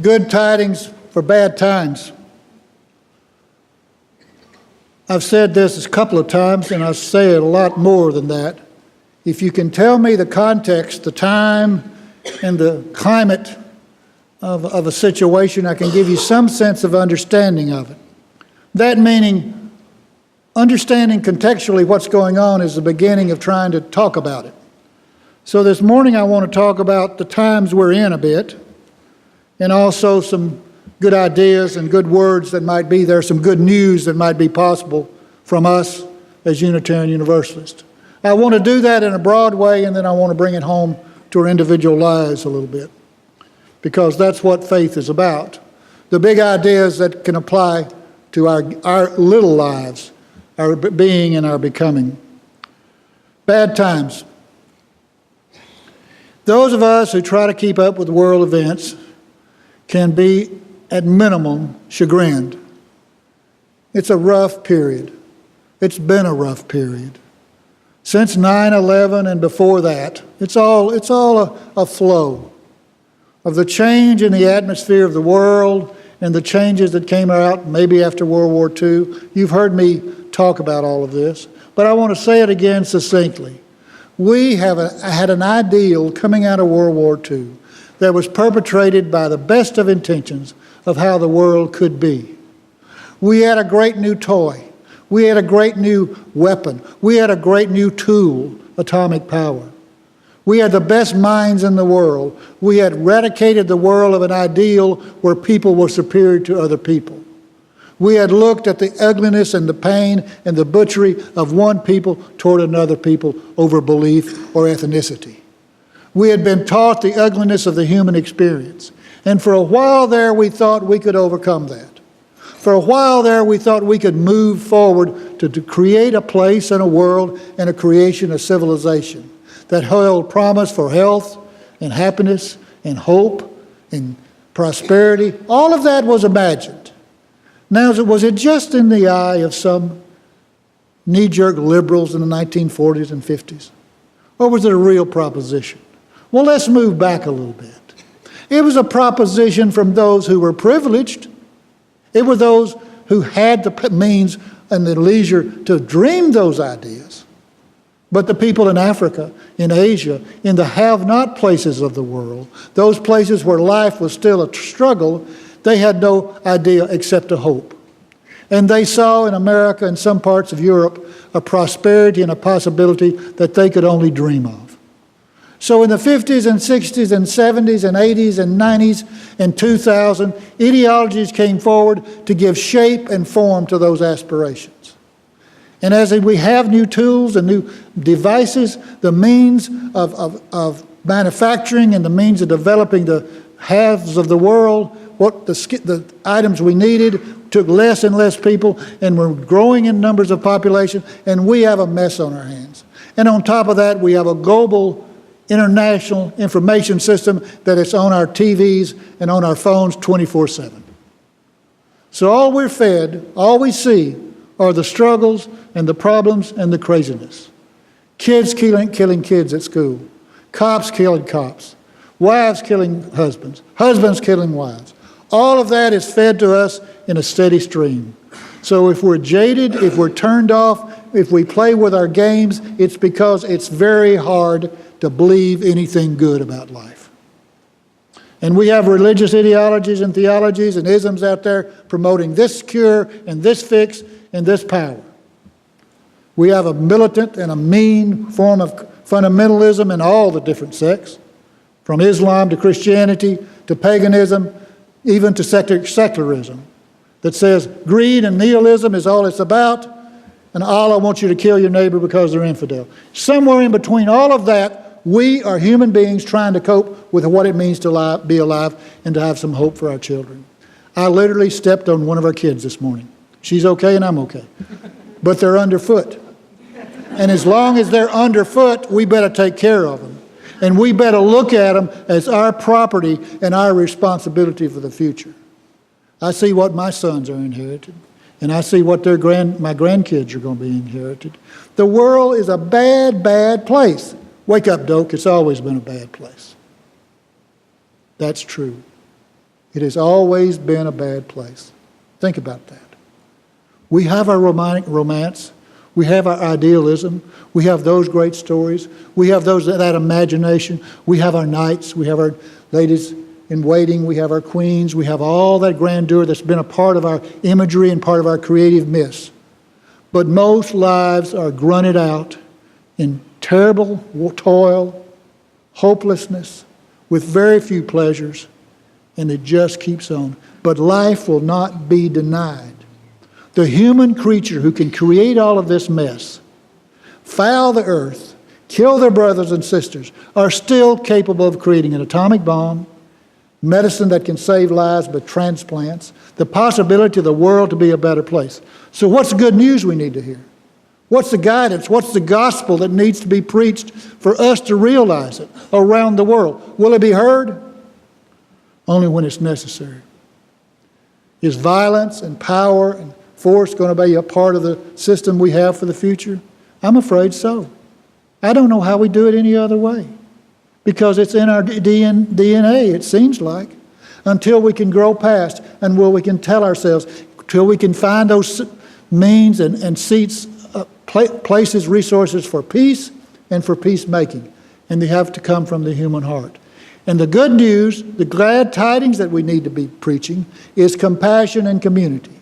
Good tidings for bad times. I've said this a couple of times, and I'll say it a lot more than that. If you can tell me the context, the time, and the climate of a situation, I can give you some sense of understanding of it. That meaning, understanding contextually what's going on is the beginning of trying to talk about it. So this morning I want to talk about the times we're in a bit, and also some good ideas and good words that might be there, some good news that might be possible from us as Unitarian Universalists. I want to do that in a broad way, and then I want to bring it home to our individual lives a little bit, because that's what faith is about. The big ideas that can apply to our little lives, our being and our becoming. Bad times. Those of us who try to keep up with world events can be, at minimum, chagrined. It's a rough period. It's been a rough period. Since 9/11 and before that, it's all a flow of the change in the atmosphere of the world and the changes that came out maybe after World War II. You've heard me talk about all of this, but I want to say it again succinctly. We had an ideal coming out of World War II that was perpetrated by the best of intentions of how the world could be. We had a great new toy. We had a great new weapon. We had a great new tool, atomic power. We had the best minds in the world. We had eradicated the world of an ideal where people were superior to other people. We had looked at the ugliness and the pain and the butchery of one people toward another people over belief or ethnicity. We had been taught the ugliness of the human experience. And for a while there, we thought we could overcome that. For a while there, we thought we could move forward to create a place and a world and a creation of civilization that held promise for health and happiness and hope and prosperity. All of that was imagined. Now, was it just in the eye of some knee-jerk liberals in the 1940s and 50s? Or was it a real proposition? Well, let's move back a little bit. It was a proposition from those who were privileged. It were those who had the means and the leisure to dream those ideas. But the people in Africa, in Asia, in the have-not places of the world, those places where life was still a struggle, they had no idea except a hope. And they saw in America and some parts of Europe a prosperity and a possibility that they could only dream of. So in the 50s and 60s and 70s and 80s and 90s and 2000, ideologies came forward to give shape and form to those aspirations. And as we have new tools and new devices, the means of manufacturing and the means of developing the halves of the world, what the items we needed took less and less people, and we're growing in numbers of population, and we have a mess on our hands. And on top of that, we have a global international information system that is on our TVs and on our phones 24/7. So all we're fed, all we see, are the struggles and the problems and the craziness. Kids killing kids at school, cops killing cops, wives killing husbands, husbands killing wives. All of that is fed to us in a steady stream. So if we're jaded, if we're turned off, if we play with our games, it's because it's very hard to believe anything good about life. And we have religious ideologies and theologies and isms out there promoting this cure and this fix and this power. We have a militant and a mean form of fundamentalism in all the different sects, from Islam to Christianity to paganism, even to secularism, that says greed and nihilism is all it's about, and Allah wants you to kill your neighbor because they're infidel. Somewhere in between all of that, we are human beings trying to cope with what it means to be alive and to have some hope for our children. I literally stepped on one of our kids this morning. She's okay and I'm okay. But they're underfoot. And as long as they're underfoot, we better take care of them. And we better look at them as our property and our responsibility for the future. I see what my sons are inherited, and I see what my grandkids are going to be inherited. The world is a bad, bad place. Wake up, Doak. It's always been a bad place. That's true. It has always been a bad place. Think about that. We have our romantic romance. We have our idealism. We have those great stories. We have that imagination. We have our knights. We have our ladies in waiting. We have our queens. We have all that grandeur that's been a part of our imagery and part of our creative myths. But most lives are grunted out in terrible toil, hopelessness, with very few pleasures, and it just keeps on. But life will not be denied. The human creature who can create all of this mess, foul the earth, kill their brothers and sisters, are still capable of creating an atomic bomb, medicine that can save lives but transplants, the possibility of the world to be a better place. So what's the good news we need to hear? What's the guidance? What's the gospel that needs to be preached for us to realize it around the world? Will it be heard? Only when it's necessary. Is violence and power and force going to be a part of the system we have for the future? I'm afraid so. I don't know how we do it any other way, because it's in our DNA, it seems like, until we can grow past and where we can tell ourselves, till we can find those means and seats, places, resources for peace and for peacemaking. And they have to come from the human heart. And the good news, the glad tidings that we need to be preaching, is compassion and community.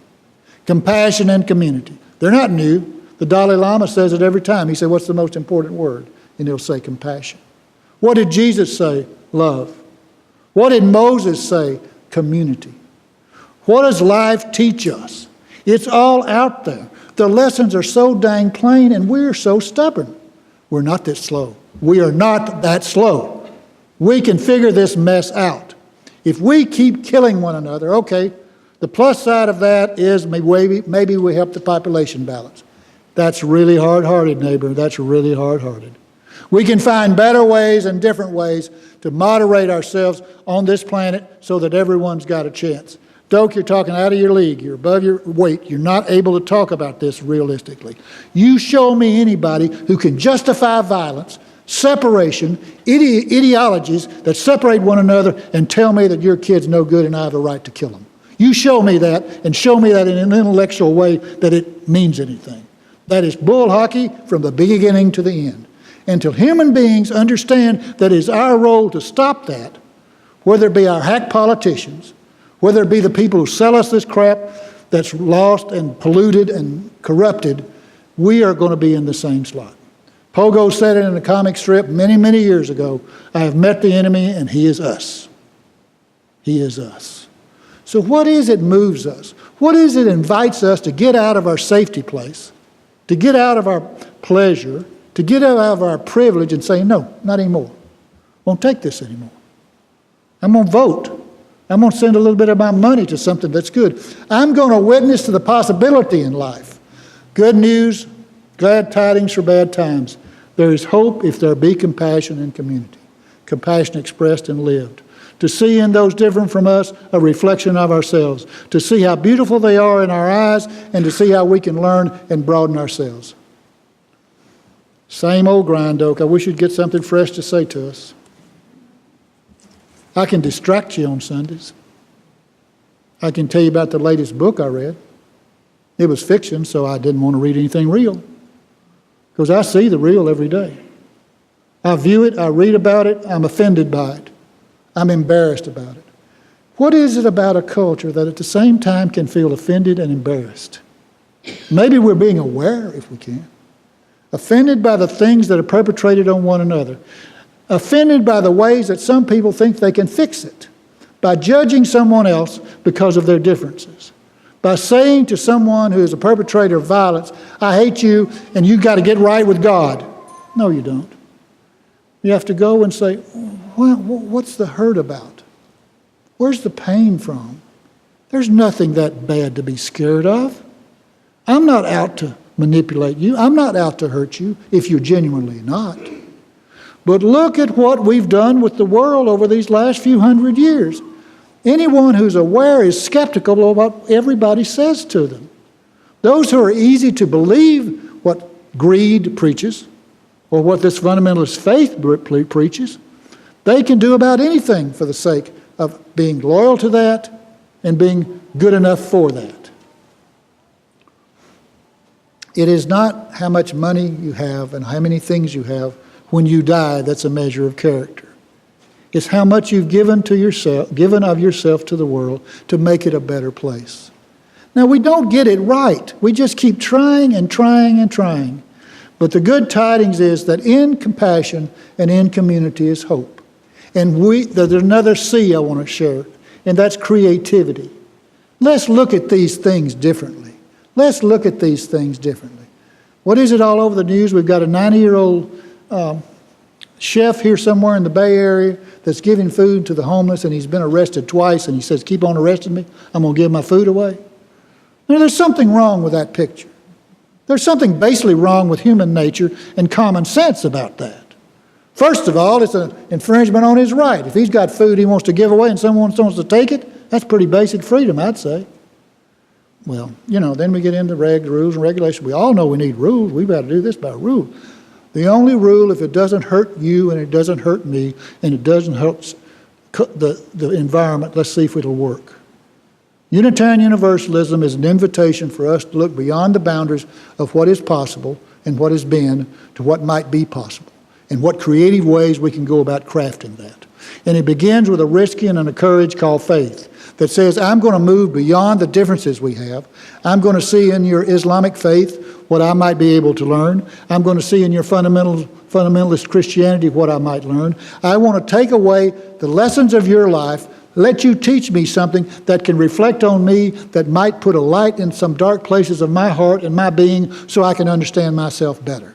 Compassion and community. They're not new. The Dalai Lama says it every time. He said, what's the most important word? And he'll say compassion. What did Jesus say? Love. What did Moses say? Community. What does life teach us? It's all out there. The lessons are so dang plain, and we're so stubborn. We're not that slow. We are not that slow. We can figure this mess out. If we keep killing one another, okay, the plus side of that is maybe we help the population balance. That's really hard-hearted, neighbor. That's really hard-hearted. We can find better ways and different ways to moderate ourselves on this planet so that everyone's got a chance. Doak, you're talking out of your league. You're above your weight. You're not able to talk about this realistically. You show me anybody who can justify violence, separation, ideologies that separate one another, and tell me that your kid's no good and I have a right to kill him. You show me that, and show me that in an intellectual way that it means anything. That is bull hockey from the beginning to the end. Until human beings understand that it is our role to stop that, whether it be our hack politicians, whether it be the people who sell us this crap that's lost and polluted and corrupted, we are going to be in the same slot. Pogo said it in a comic strip many, many years ago, I have met the enemy and he is us. He is us. So what is it moves us? What is it invites us to get out of our safety place, to get out of our pleasure, to get out of our privilege and say, no, not anymore. Won't take this anymore. I'm going to vote. I'm going to send a little bit of my money to something that's good. I'm going to witness to the possibility in life. Good news, glad tidings for bad times. There is hope if there be compassion and community. Compassion expressed and lived. To see in those different from us a reflection of ourselves. To see how beautiful they are in our eyes and to see how we can learn and broaden ourselves. Same old grind, Doak. I wish you'd get something fresh to say to us. I can distract you on Sundays. I can tell you about the latest book I read. It was fiction, so I didn't want to read anything real. Because I see the real every day. I view it, I read about it, I'm offended by it. I'm embarrassed about it. What is it about a culture that at the same time can feel offended and embarrassed? Maybe we're being aware, if we can. Offended by the things that are perpetrated on one another. Offended by the ways that some people think they can fix it. By judging someone else because of their differences. By saying to someone who is a perpetrator of violence, I hate you and you've got to get right with God. No, you don't. You have to go and say, well, what's the hurt about? Where's the pain from? There's nothing that bad to be scared of. I'm not out to manipulate you. I'm not out to hurt you if you're genuinely not. But look at what we've done with the world over these last few hundred years. Anyone who's aware is skeptical of what everybody says to them. Those who are easy to believe what greed preaches or what this fundamentalist faith preaches, they can do about anything for the sake of being loyal to that, and being good enough for that. It is not how much money you have and how many things you have when you die that's a measure of character. It's how much you've given of yourself to the world to make it a better place. Now, we don't get it right. We just keep trying and trying and trying. But the good tidings is that in compassion and in community is hope. And there's another C I want to share, and that's creativity. Let's look at these things differently. Let's look at these things differently. What is it all over the news? We've got a 90-year-old chef here somewhere in the Bay Area that's giving food to the homeless, and he's been arrested twice, and he says, keep on arresting me. I'm going to give my food away. Now, there's something wrong with that picture. There's something basically wrong with human nature and common sense about that. First of all, it's an infringement on his right. If he's got food he wants to give away and someone wants to take it, that's pretty basic freedom, I'd say. Well, then we get into rules and regulations. We all know we need rules. We've got to do this by rule. The only rule, if it doesn't hurt you and it doesn't hurt me and it doesn't hurt the environment, let's see if it'll work. Unitarian Universalism is an invitation for us to look beyond the boundaries of what is possible and what has been to what might be possible, and what creative ways we can go about crafting that. And it begins with a risky and a courage called faith that says, I'm going to move beyond the differences we have. I'm going to see in your Islamic faith what I might be able to learn. I'm going to see in your fundamentalist Christianity what I might learn. I want to take away the lessons of your life, let you teach me something that can reflect on me, that might put a light in some dark places of my heart and my being so I can understand myself better.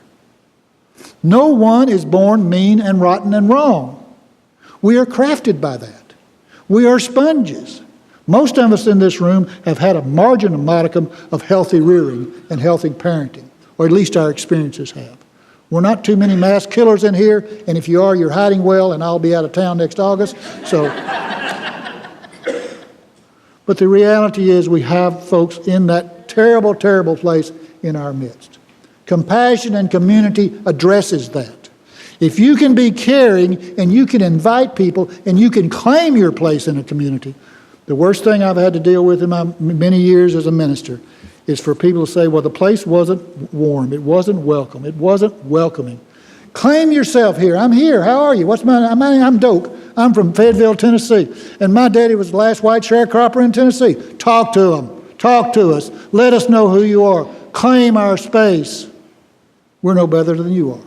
No one is born mean and rotten and wrong. We are crafted by that. We are sponges. Most of us in this room have had a modicum of healthy rearing and healthy parenting, or at least our experiences have. We're not too many mass killers in here, and if you are, you're hiding well, and I'll be out of town next August. But the reality is we have folks in that terrible, terrible place in our midst. Compassion and community addresses that. If you can be caring and you can invite people and you can claim your place in a community, the worst thing I've had to deal with in my many years as a minister is for people to say, well, the place wasn't warm, it wasn't welcome, it wasn't welcoming. Claim yourself here. I'm here. How are you? What's my name? I'm Doak. I'm from Fayetteville, Tennessee. And my daddy was the last white sharecropper in Tennessee. Talk to them. Talk to us. Let us know who you are. Claim our space. We're no better than you are.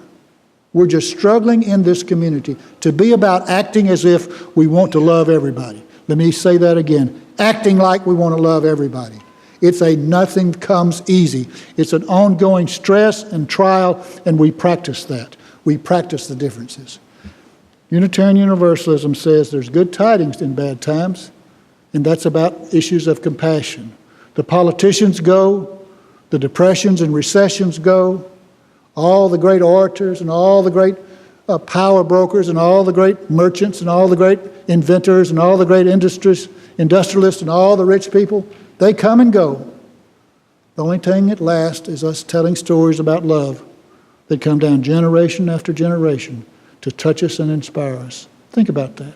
We're just struggling in this community to be about acting as if we want to love everybody. Let me say that again. Acting like we want to love everybody. It's a nothing comes easy. It's an ongoing stress and trial, and we practice that. We practice the differences. Unitarian Universalism says there's good tidings in bad times, and that's about issues of compassion. The politicians go, the depressions and recessions go, all the great orators and all the great power brokers and all the great merchants and all the great inventors and all the great industrialists and all the rich people, they come and go. The only thing that lasts is us telling stories about love that come down generation after generation to touch us and inspire us. Think about that.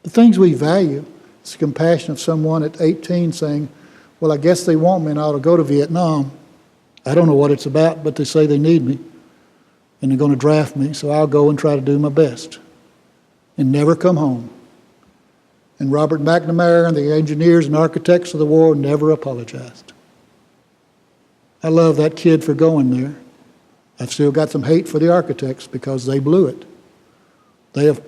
The things we value, it's the compassion of someone at 18 saying, well, I guess they want me and I ought to go to Vietnam. I don't know what it's about, but they say they need me and they're going to draft me, so I'll go and try to do my best and never come home. And Robert McNamara and the engineers and architects of the war never apologized. I love that kid for going there. I've still got some hate for the architects because they blew it. They have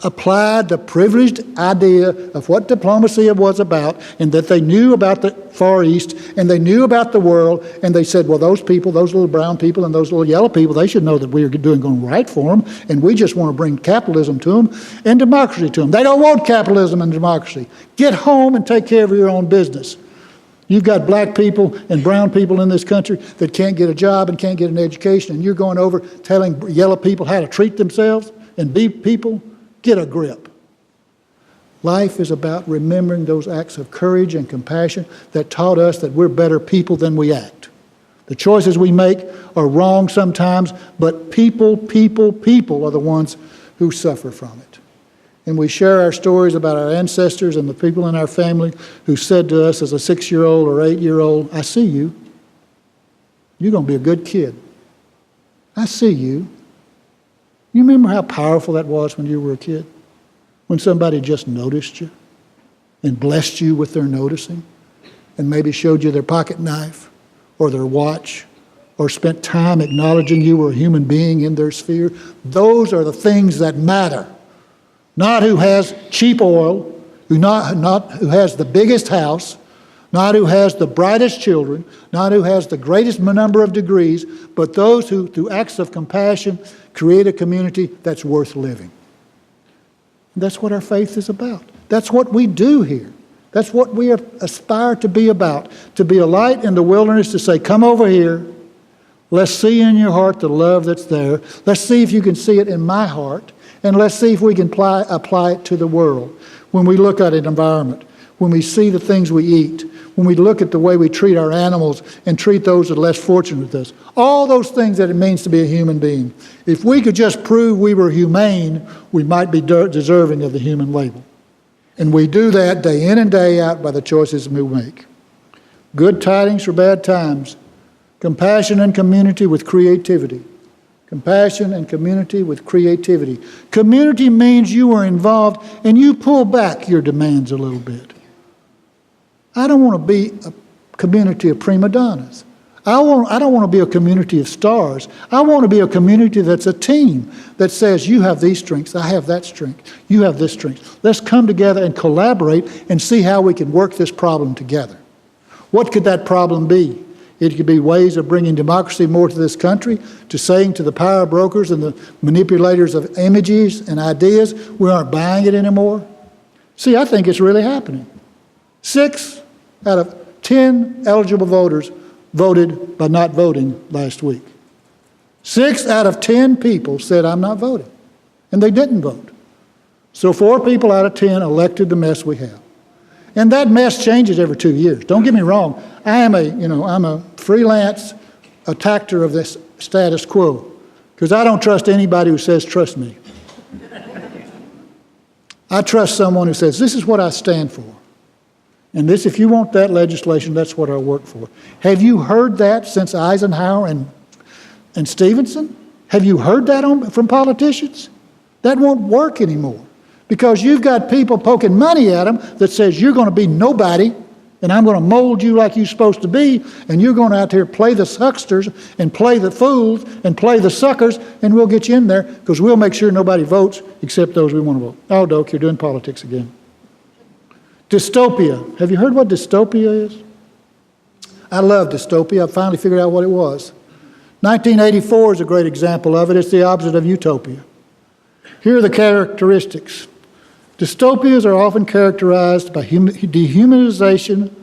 applied the privileged idea of what diplomacy was about, and that they knew about the Far East and they knew about the world, and they said, well, those people, those little brown people and those little yellow people, they should know that we are going right for them, and we just want to bring capitalism to them and democracy to them. They don't want capitalism and democracy. Get home and take care of your own business. You've got black people and brown people in this country that can't get a job and can't get an education, and you're going over telling yellow people how to treat themselves and be people. Get a grip. Life is about remembering those acts of courage and compassion that taught us that we're better people than we act. The choices we make are wrong sometimes, but people are the ones who suffer from it. and we share our stories about our ancestors and the people in our family who said to us as a 6-year-old or 8-year-old, I see you. You're going to be a good kid. I see you. You remember how powerful that was when you were a kid? When somebody just noticed you and blessed you with their noticing and maybe showed you their pocket knife or their watch or spent time acknowledging you were a human being in their sphere. Those are the things that matter. Not who has cheap oil, not who has the biggest house, not who has the brightest children, not who has the greatest number of degrees, but those who, through acts of compassion, create a community that's worth living. That's what our faith is about. That's what we do here. That's what we aspire to be about, to be a light in the wilderness, to say, come over here. Let's see in your heart the love that's there. Let's see if you can see it in my heart. And let's see if we can apply it to the world. When we look at an environment, when we see the things we eat, when we look at the way we treat our animals and treat those that are less fortunate with us, all those things that it means to be a human being. If we could just prove we were humane, we might be deserving of the human label. And we do that day in and day out by the choices we make. Good tidings for bad times. Compassion and community with creativity. Compassion and community with creativity. Community means you are involved and you pull back your demands a little bit. I don't want to be a community of prima donnas. I don't want to be a community of stars. I want to be a community that's a team that says, you have these strengths, I have that strength, you have this strength. Let's come together and collaborate and see how we can work this problem together. What could that problem be? It could be ways of bringing democracy more to this country, to saying to the power brokers and the manipulators of images and ideas, we aren't buying it anymore. See, I think it's really happening. 6 out of 10 eligible voters voted by not voting last week. 6 out of 10 people said, I'm not voting. And they didn't vote. So 4 people out of 10 elected the mess we have. And that mess changes every 2 years. Don't get me wrong. I'm a freelance attacker of this status quo because I don't trust anybody who says, trust me. I trust someone who says, this is what I stand for. And this, if you want that legislation, that's what I work for. Have you heard that since Eisenhower and Stevenson? Have you heard that from politicians? That won't work anymore because you've got people poking money at them that says you're going to be nobody and I'm going to mold you like you're supposed to be and you're going to out here play the hucksters and play the fools and play the suckers and we'll get you in there because we'll make sure nobody votes except those we want to vote. Oh, Doak, you're doing politics again. Dystopia. Have you heard what dystopia is? I love dystopia. I finally figured out what it was. 1984 is a great example of it. It's the opposite of utopia. Here are the characteristics. Dystopias are often characterized by dehumanization,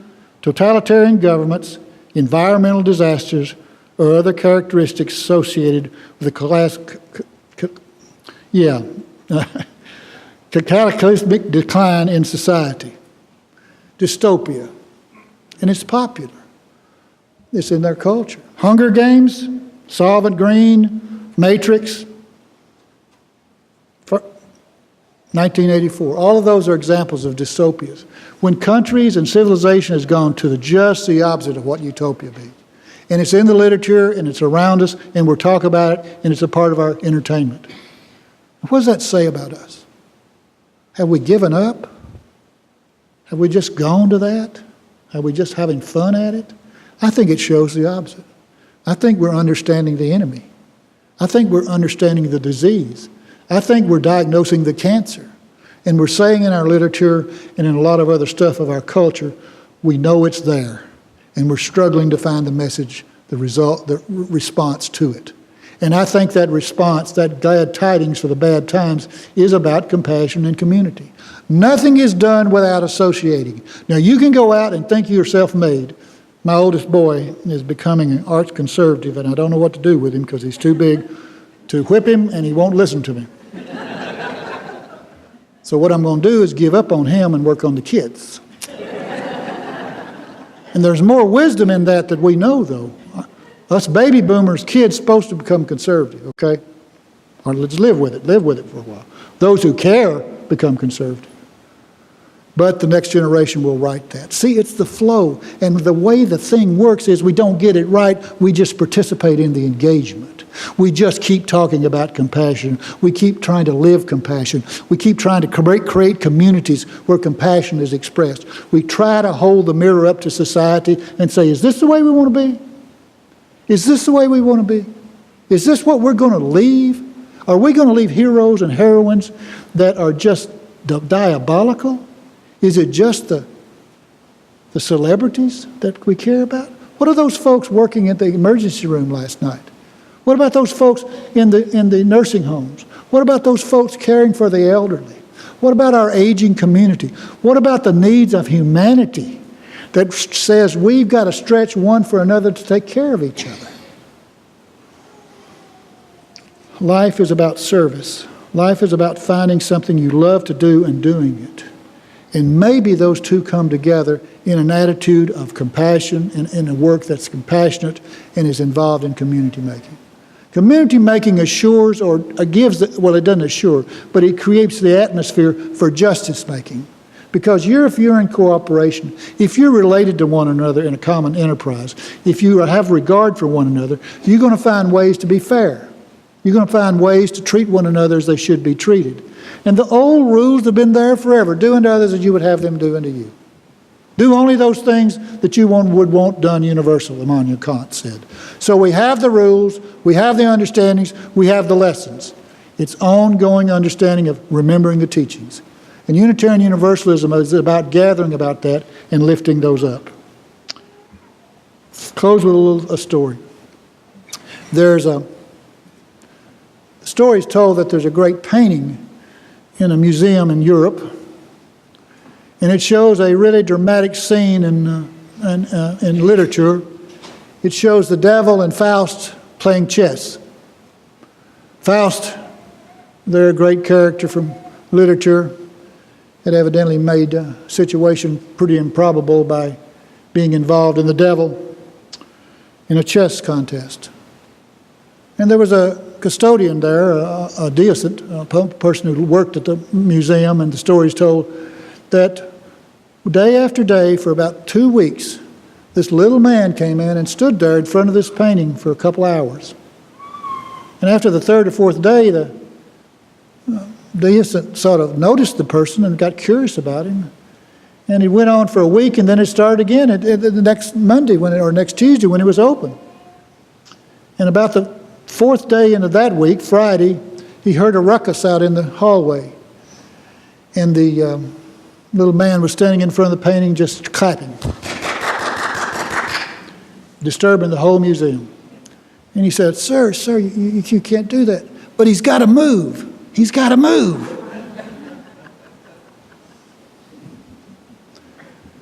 totalitarian governments, environmental disasters, or other characteristics associated with cataclysmic decline in society. Dystopia. And it's popular. It's in their culture. Hunger Games, Solvent Green, Matrix, 1984. All of those are examples of dystopias. When countries and civilization has gone to just the opposite of what utopia means. And it's in the literature, and it's around us, and we're talking about it, and it's a part of our entertainment. What does that say about us? Have we given up? Have we just gone to that? Are we just having fun at it? I think it shows the opposite. I think we're understanding the enemy. I think we're understanding the disease. I think we're diagnosing the cancer. And we're saying in our literature and in a lot of other stuff of our culture, we know it's there. And we're struggling to find the message, the response to it. And I think that response, that glad tidings for the bad times, is about compassion and community. Nothing is done without associating. Now, you can go out and think you're self-made. My oldest boy is becoming an arch conservative, and I don't know what to do with him because he's too big to whip him, and he won't listen to me. So what I'm going to do is give up on him and work on the kids. And there's more wisdom in that we know, though. Us baby boomers, kids supposed to become conservative, okay? Or let's live with it for a while. Those who care become conservative. But the next generation will write that. See, it's the flow. And the way the thing works is we don't get it right. We just participate in the engagement. We just keep talking about compassion. We keep trying to live compassion. We keep trying to create communities where compassion is expressed. We try to hold the mirror up to society and say, is this the way we want to be? Is this the way we want to be? Is this what we're going to leave? Are we going to leave heroes and heroines that are just diabolical? Is it just the celebrities that we care about? What are those folks working at the emergency room last night? What about those folks in the nursing homes? What about those folks caring for the elderly? What about our aging community? What about the needs of humanity that says we've got to stretch one for another to take care of each other? Life is about service. Life is about finding something you love to do and doing it. And maybe those two come together in an attitude of compassion and in a work that's compassionate and is involved in community making. Community making assures or gives, it doesn't assure, but it creates the atmosphere for justice making. Because if you're in cooperation, if you're related to one another in a common enterprise, if you have regard for one another, you're going to find ways to be fair. You're going to find ways to treat one another as they should be treated. And the old rules have been there forever. Do unto others as you would have them do unto you. Do only those things that you would want done universal, Immanuel Kant said. So we have the rules, we have the understandings, we have the lessons. It's ongoing understanding of remembering the teachings. And Unitarian Universalism is about gathering about that and lifting those up. Close with a story. The story is told that there's a great painting in a museum in Europe, and it shows a really dramatic scene in literature. It shows the devil and Faust playing chess. Faust, they're a great character from literature, had evidently made a situation pretty improbable by being involved in the devil in a chess contest. And there was a custodian there, a deisant, a person who worked at the museum, and the story is told that day after day for about 2 weeks, this little man came in and stood there in front of this painting for a couple hours. And after the third or fourth day, the deisant sort of noticed the person and got curious about him. And he went on for a week, and then it started again the next Monday or next Tuesday when it was open. And about the fourth day into that week, Friday, he heard a ruckus out in the hallway. And the little man was standing in front of the painting just clapping, disturbing the whole museum. And he said, Sir, you can't do that. But he's got to move. He's got to move.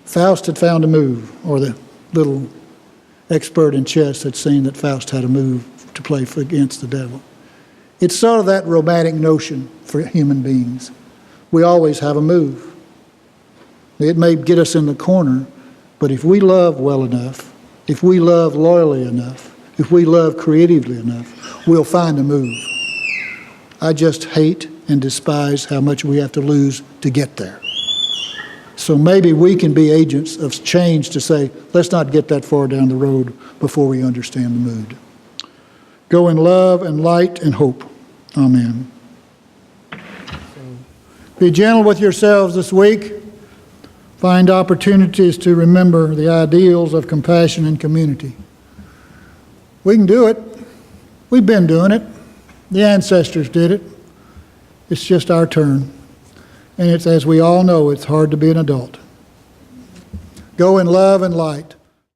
Faust had found a move, or the little expert in chess had seen that Faust had a move to play against the devil. It's sort of that romantic notion for human beings. We always have a move. It may get us in the corner, but if we love well enough, if we love loyally enough, if we love creatively enough, we'll find a move. I just hate and despise how much we have to lose to get there. So maybe we can be agents of change to say, let's not get that far down the road before we understand the mood. Go in love and light and hope. Amen. Be gentle with yourselves this week. Find opportunities to remember the ideals of compassion and community. We can do it. We've been doing it. The ancestors did it. It's just our turn. And it's, as we all know, it's hard to be an adult. Go in love and light.